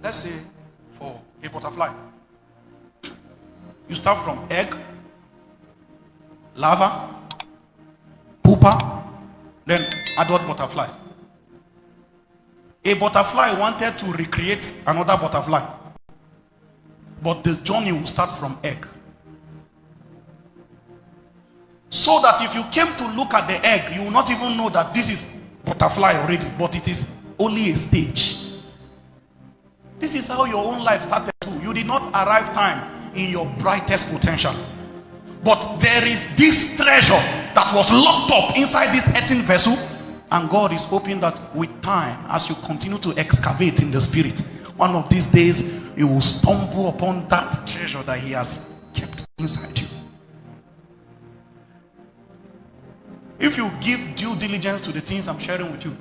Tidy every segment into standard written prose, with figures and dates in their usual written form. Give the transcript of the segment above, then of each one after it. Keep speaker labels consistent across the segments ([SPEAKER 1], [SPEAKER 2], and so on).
[SPEAKER 1] Let's say for a butterfly, you start from egg, larva, pupa, then adult butterfly. A butterfly wanted to recreate another butterfly, but the journey will start from egg. So that if you came to look at the egg, you will not even know that this is butterfly already, but it is only a stage. This is how your own life started too. You did not arrive time in your brightest potential. But there is this treasure that was locked up inside this earthen vessel, and God is hoping that with time, as you continue to excavate in the spirit, one of these days you will stumble upon that treasure that He has kept inside you. If you give due diligence to the things I'm sharing with you,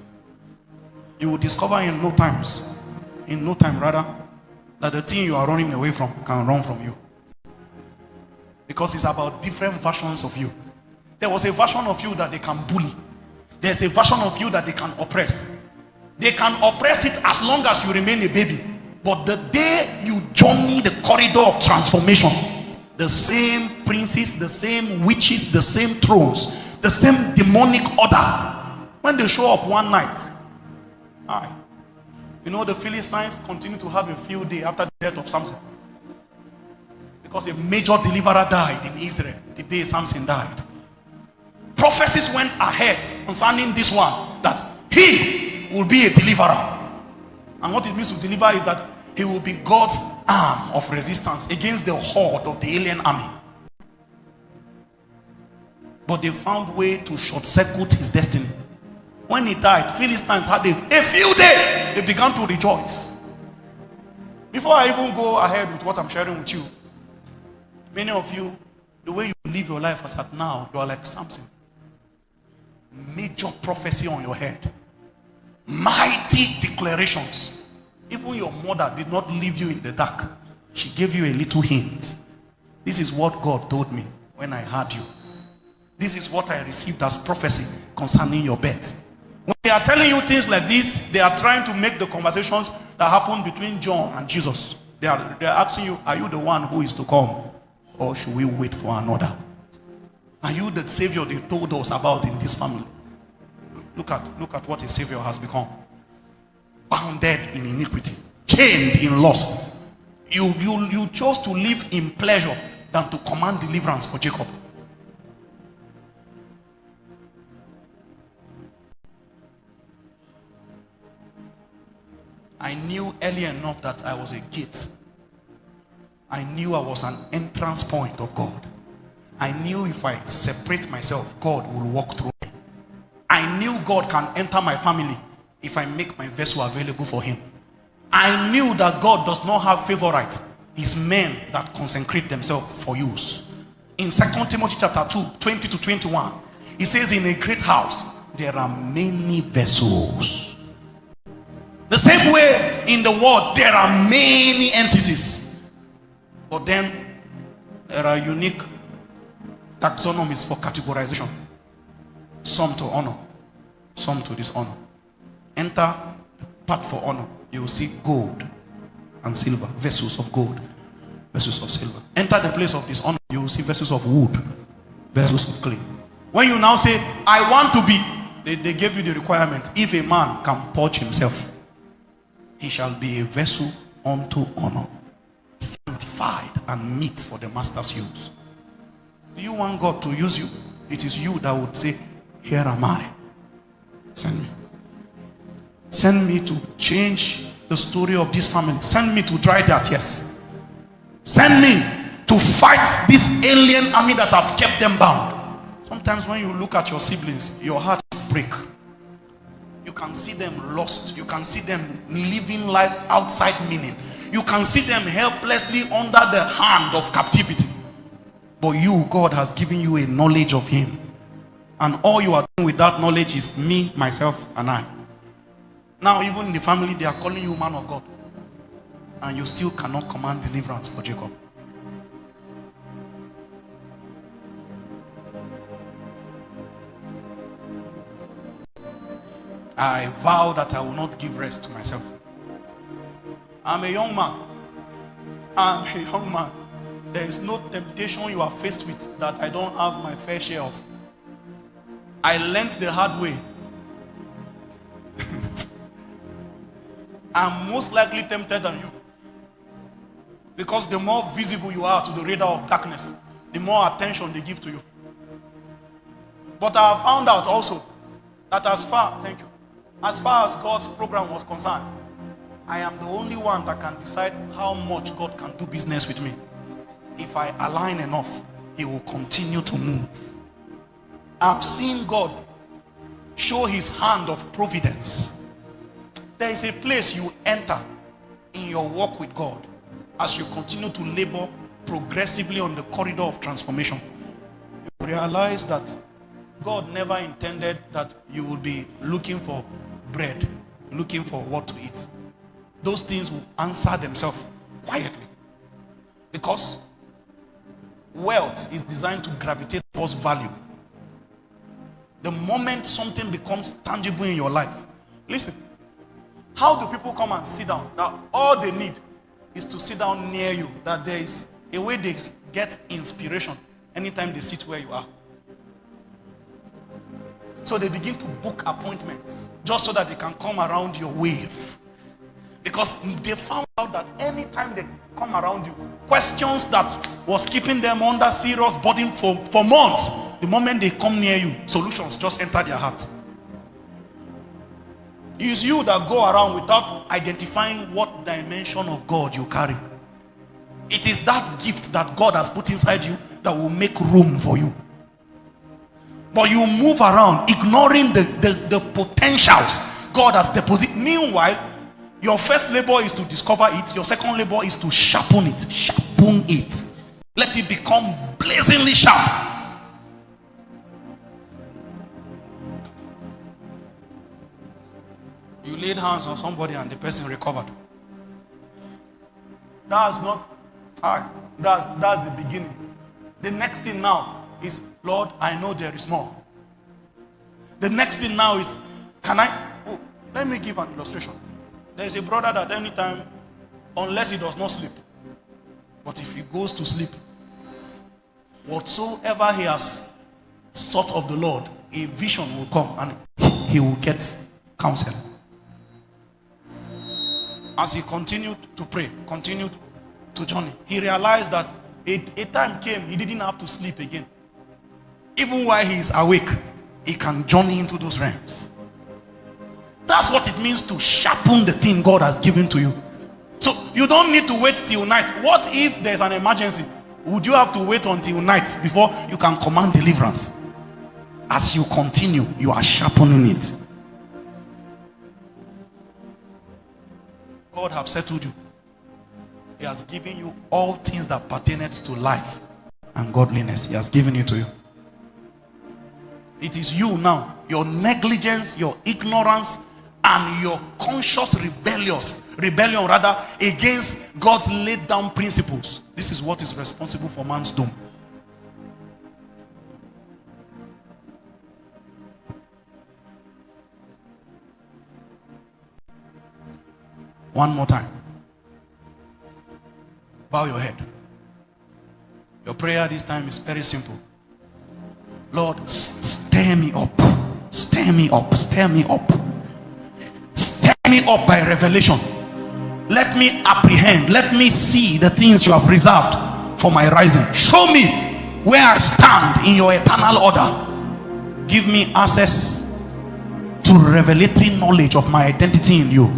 [SPEAKER 1] you will discover in no time that the thing you are running away from can run from you. Because it's about different versions of you. There was a version of you that they can bully. There's a version of you that they can oppress. They can oppress it as long as you remain a baby. But the day you journey the corridor of transformation, the same princes, the same witches, the same thrones, the same demonic order, when they show up one night, you know, the Philistines continue to have a field day after the death of Samson, because a major deliverer died in Israel the day Samson died. Prophecies went ahead concerning this one, that he will be a deliverer. And what it means to deliver is that he will be God's arm of resistance against the horde of the alien army. But they found a way to short circuit his destiny. When he died, Philistines had a field day. They began to rejoice. Before I even go ahead with what I'm sharing with you, many of you, the way you live your life as at now, you are like Samson. Major prophecy on your head, mighty declarations. Even your mother did not leave you in the dark. She gave you a little hint. This is what God told me when I heard you. This is what I received as prophecy concerning your birth. When they are telling you things like this, they are trying to make the conversations that happened between John and Jesus. They are asking you, are you the one who is to come, or should we wait for another? Are you the Savior they told us about in this family? Look at what a Savior has become. Bounded in iniquity, chained in lust. You chose to live in pleasure than to command deliverance for Jacob. I knew early enough that I was a gate. I knew I was an entrance point of God. I knew if I separate myself, God will walk through me. I knew God can enter my family if I make my vessel available for Him. I knew that God does not have favorites. It's men that consecrate themselves for use. In 2 Timothy chapter 2, 20 to 21, it says, in a great house, there are many vessels. The same way in the world, there are many entities. But then, there are unique taxonomies for categorization. Some to honor, some to dishonor. Enter the part for honor. You will see gold and silver, vessels of gold, vessels of silver. Enter the place of dishonor. You will see vessels of wood, vessels of clay. When you now say, I want to be, they gave you the requirement. If a man can purge himself, he shall be a vessel unto honor, sanctified and meet for the master's use. Do you want God to use you? It is you that would say, here am I. Send me. Send me to change the story of this family. Send me to dry their tears. Send me to fight this alien army that have kept them bound. Sometimes when you look at your siblings, your heart will break. You can see them lost. You can see them living life outside meaning. You can see them helplessly under the hand of captivity. But you, God has given you a knowledge of Him. And all you are doing with that knowledge is me, myself, and I. Now even in the family, they are calling you man of God. And you still cannot command deliverance for Jacob. I vow that I will not give rest to myself. I'm a young man. I'm a young man. There is no temptation you are faced with that I don't have my fair share of. I learned the hard way. I'm most likely tempted than you. Because the more visible you are to the radar of darkness, the more attention they give to you. But I have found out also that as far as God's program was concerned, I am the only one that can decide how much God can do business with me. If I align enough, He will continue to move. I've seen God show His hand of providence. There is a place you enter in your walk with God as you continue to labor progressively on the corridor of transformation. You realize that God never intended that you will be looking for bread, looking for what to eat. Those things will answer themselves quietly. Because wealth is designed to gravitate towards value. The moment something becomes tangible in your life, listen, how do people come and sit down? Now, all they need is to sit down near you. That there is a way they get inspiration anytime they sit where you are. So they begin to book appointments just so that they can come around your wave. Because they found out that anytime they come around you, questions that was keeping them under serious burden for months, the moment they come near you, solutions just enter their heart. It is you that go around without identifying what dimension of God you carry. It is that gift that God has put inside you that will make room for you. But you move around ignoring the potentials God has deposited. Meanwhile, your first labor is to discover it. Your second labor is to sharpen it. Sharpen it. Let it become blazingly sharp. You laid hands on somebody and the person recovered. That's the beginning. The next thing now is, Lord, I know there is more. The next thing now is, let me give an illustration. There is a brother that anytime, unless he does not sleep, but if he goes to sleep, whatsoever he has sought of the Lord, a vision will come and he will get counsel. As he continued to pray, continued to journey, he realized that a time came he didn't have to sleep again. Even while he is awake, he can journey into those realms. That's what it means to sharpen the thing God has given to you. So you don't need to wait till night. What if there's an emergency? Would you have to wait until night before you can command deliverance? As you continue, you are sharpening it. God has settled you. He has given you all things that pertain to life and godliness. He has given it to you. It is you now, your negligence, your ignorance, and your conscious rebellion rather against God's laid down principles. This is what is responsible for man's doom. One more time. Bow your head. Your prayer this time is very simple. Lord, stir me up. Stir me up. Stir me up. Stir me up by revelation. Let me apprehend. Let me see the things you have reserved for my rising. Show me where I stand in your eternal order. Give me access to revelatory knowledge of my identity in you.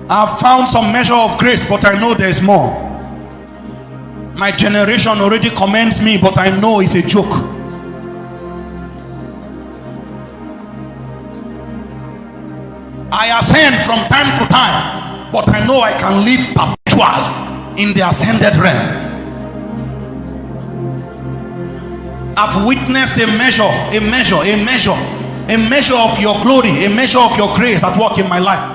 [SPEAKER 1] I've found some measure of grace, but I know there's more. My generation already commends me, but I know it's a joke. I ascend from time to time, but I know I can live perpetual in the ascended realm. I've witnessed a measure of your glory, a measure of your grace at work in my life.